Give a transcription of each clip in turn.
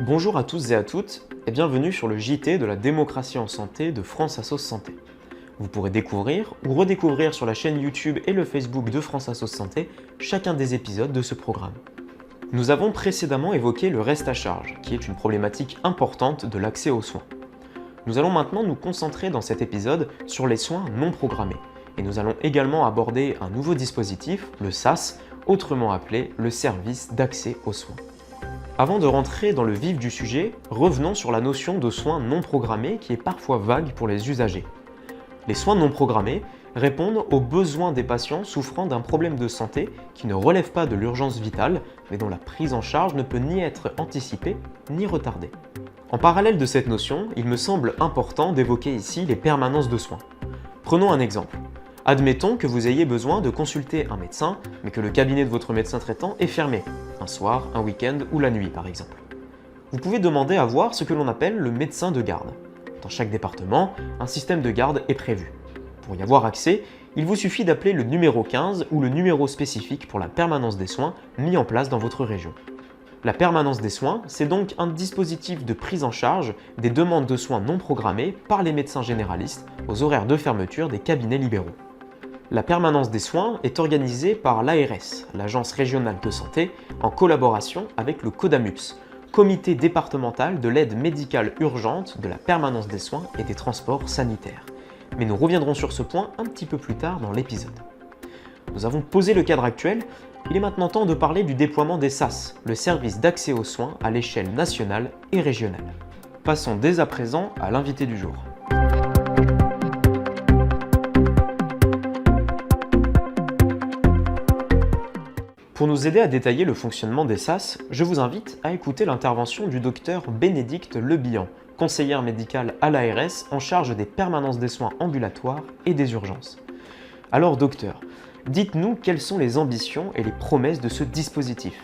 Bonjour à tous et à toutes et bienvenue sur le JT de la démocratie en santé de France Assos Santé. Vous pourrez découvrir ou redécouvrir sur la chaîne YouTube et le Facebook de France Assos Santé chacun des épisodes de ce programme. Nous avons précédemment évoqué le reste à charge, qui est une problématique importante de l'accès aux soins. Nous allons maintenant nous concentrer dans cet épisode sur les soins non programmés, et nous allons également aborder un nouveau dispositif, le SAS, autrement appelé le service d'accès aux soins. Avant de rentrer dans le vif du sujet, revenons sur la notion de soins non programmés qui est parfois vague pour les usagers. Les soins non programmés répondent aux besoins des patients souffrant d'un problème de santé qui ne relève pas de l'urgence vitale, mais dont la prise en charge ne peut ni être anticipée ni retardée. En parallèle de cette notion, il me semble important d'évoquer ici les permanences de soins. Prenons un exemple. Admettons que vous ayez besoin de consulter un médecin, mais que le cabinet de votre médecin traitant est fermé, un soir, un week-end ou la nuit par exemple. Vous pouvez demander à voir ce que l'on appelle le médecin de garde. Dans chaque département, un système de garde est prévu. Pour y avoir accès, il vous suffit d'appeler le numéro 15 ou le numéro spécifique pour la permanence des soins mis en place dans votre région. La permanence des soins, c'est donc un dispositif de prise en charge des demandes de soins non programmées par les médecins généralistes aux horaires de fermeture des cabinets libéraux. La permanence des soins est organisée par l'ARS, l'Agence régionale de santé, en collaboration avec le CODAMUPS, Comité départemental de l'aide médicale urgente de la permanence des soins et des transports sanitaires. Mais nous reviendrons sur ce point un petit peu plus tard dans l'épisode. Nous avons posé le cadre actuel, il est maintenant temps de parler du déploiement des SAS, le service d'accès aux soins à l'échelle nationale et régionale. Passons dès à présent à l'invité du jour. Pour nous aider à détailler le fonctionnement des SAS, je vous invite à écouter l'intervention du docteur Bénédicte Lebihan, conseillère médicale à l'ARS en charge des permanences des soins ambulatoires et des urgences. Alors docteur, dites-nous quelles sont les ambitions et les promesses de ce dispositif.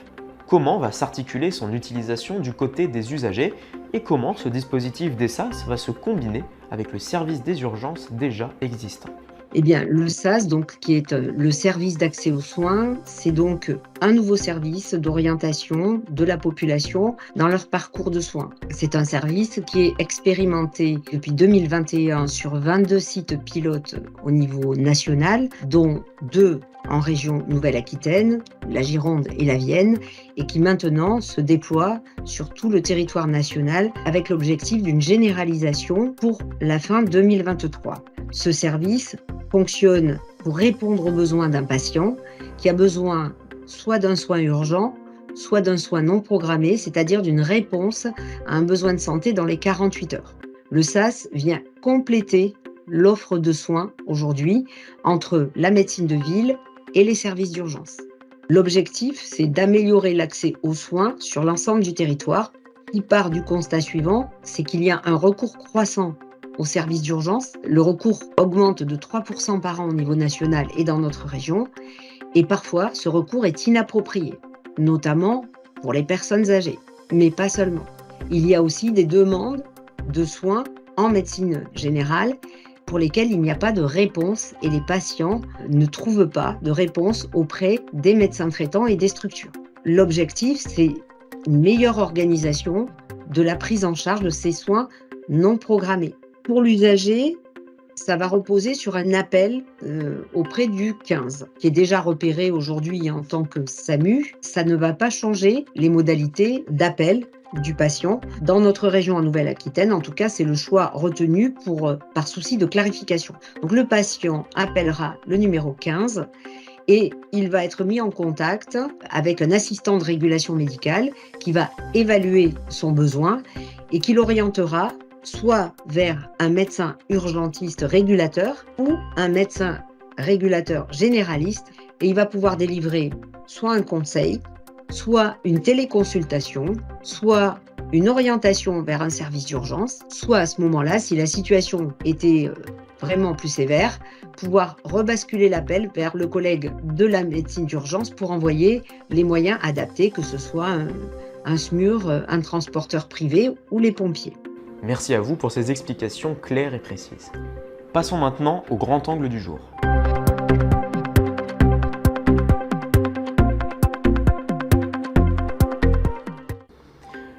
Comment va s'articuler son utilisation du côté des usagers et comment ce dispositif des SAS va se combiner avec le service des urgences déjà existant? Eh bien, le SAS, donc, qui est le service d'accès aux soins, c'est donc un nouveau service d'orientation de la population dans leur parcours de soins. C'est un service qui est expérimenté depuis 2021 sur 22 sites pilotes au niveau national, dont 2 en région Nouvelle-Aquitaine, la Gironde et la Vienne, et qui maintenant se déploie sur tout le territoire national avec l'objectif d'une généralisation pour la fin 2023. Ce service fonctionne pour répondre aux besoins d'un patient qui a besoin soit d'un soin urgent, soit d'un soin non programmé, c'est-à-dire d'une réponse à un besoin de santé dans les 48 heures. Le SAS vient compléter l'offre de soins aujourd'hui entre la médecine de ville et les services d'urgence. L'objectif, c'est d'améliorer l'accès aux soins sur l'ensemble du territoire, qui part du constat suivant, c'est qu'il y a un recours croissant aux services d'urgence. Le recours augmente de 3% par an au niveau national et dans notre région. Et parfois, ce recours est inapproprié, notamment pour les personnes âgées, mais pas seulement. Il y a aussi des demandes de soins en médecine générale pour lesquelles il n'y a pas de réponse et les patients ne trouvent pas de réponse auprès des médecins traitants et des structures. L'objectif, c'est une meilleure organisation de la prise en charge de ces soins non programmés. Pour l'usager, ça va reposer sur un appel auprès du 15, qui est déjà repéré aujourd'hui en tant que SAMU. Ça ne va pas changer les modalités d'appel du patient. Dans notre région en Nouvelle-Aquitaine, en tout cas, c'est le choix retenu par souci de clarification. Donc le patient appellera le numéro 15 et il va être mis en contact avec un assistant de régulation médicale qui va évaluer son besoin et qui l'orientera soit vers un médecin urgentiste régulateur ou un médecin régulateur généraliste, et il va pouvoir délivrer soit un conseil, soit une téléconsultation, soit une orientation vers un service d'urgence, soit à ce moment-là, si la situation était vraiment plus sévère, pouvoir rebasculer l'appel vers le collègue de la médecine d'urgence pour envoyer les moyens adaptés, que ce soit un SMUR, un transporteur privé ou les pompiers. Merci à vous pour ces explications claires et précises. Passons maintenant au grand angle du jour.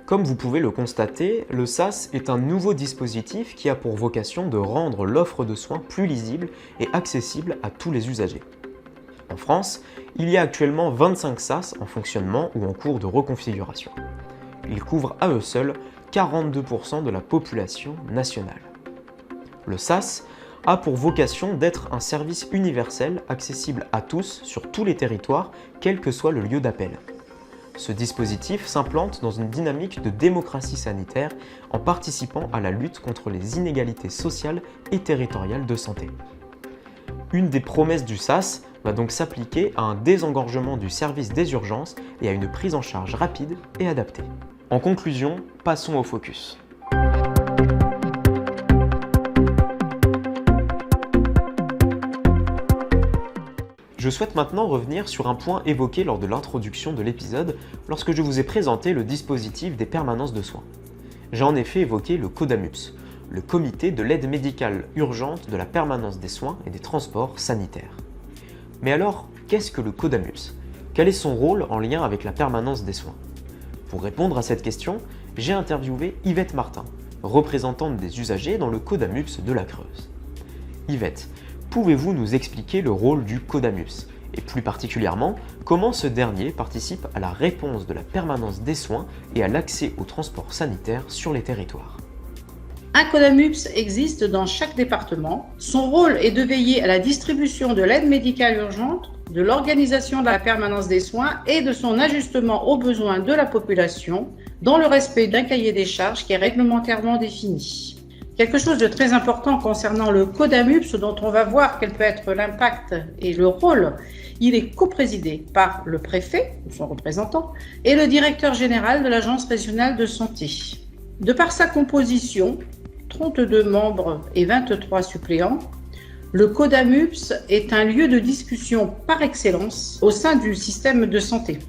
Comme vous pouvez le constater, le SAS est un nouveau dispositif qui a pour vocation de rendre l'offre de soins plus lisible et accessible à tous les usagers. En France, il y a actuellement 25 SAS en fonctionnement ou en cours de reconfiguration. Ils couvrent à eux seuls 42% de la population nationale. Le SAS a pour vocation d'être un service universel accessible à tous sur tous les territoires, quel que soit le lieu d'appel. Ce dispositif s'implante dans une dynamique de démocratie sanitaire en participant à la lutte contre les inégalités sociales et territoriales de santé. Une des promesses du SAS va donc s'appliquer à un désengorgement du service des urgences et à une prise en charge rapide et adaptée. En conclusion, passons au focus. Je souhaite maintenant revenir sur un point évoqué lors de l'introduction de l'épisode lorsque je vous ai présenté le dispositif des permanences de soins. J'ai en effet évoqué le CODAMUPS, le Comité de l'aide médicale urgente de la permanence des soins et des transports sanitaires. Mais alors, qu'est-ce que le CODAMUPS ? Quel est son rôle en lien avec la permanence des soins ? Pour répondre à cette question, j'ai interviewé Yvette Martin, représentante des usagers dans le CODAMUPS de la Creuse. Yvette, pouvez-vous nous expliquer le rôle du CODAMUPS et plus particulièrement comment ce dernier participe à la réponse de la permanence des soins et à l'accès aux transports sanitaires sur les territoires ? Un CODAMUPS existe dans chaque département. Son rôle est de veiller à la distribution de l'aide médicale urgente, de l'organisation de la permanence des soins et de son ajustement aux besoins de la population dans le respect d'un cahier des charges qui est réglementairement défini. Quelque chose de très important concernant le CODAMUPS dont on va voir quel peut être l'impact et le rôle, il est coprésidé par le préfet, ou son représentant, et le directeur général de l'Agence régionale de santé. De par sa composition, 32 membres et 23 suppléants, le CODAMUPS est un lieu de discussion par excellence au sein du système de santé.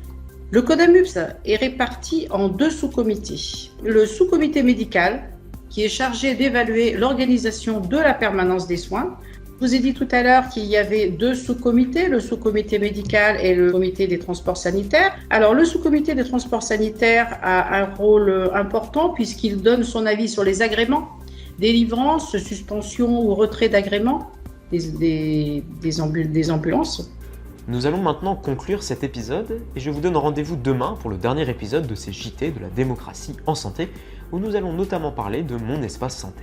Le CODAMUPS est réparti en 2 sous-comités. Le sous-comité médical, qui est chargé d'évaluer l'organisation de la permanence des soins. Je vous ai dit tout à l'heure qu'il y avait 2 sous-comités, le sous-comité médical et le comité des transports sanitaires. Alors, le sous-comité des transports sanitaires a un rôle important puisqu'il donne son avis sur les agréments, délivrance, suspension ou retrait d'agrément des ambulances. Nous allons maintenant conclure cet épisode et je vous donne rendez-vous demain pour le dernier épisode de ces JT de la démocratie en santé où nous allons notamment parler de Mon Espace Santé.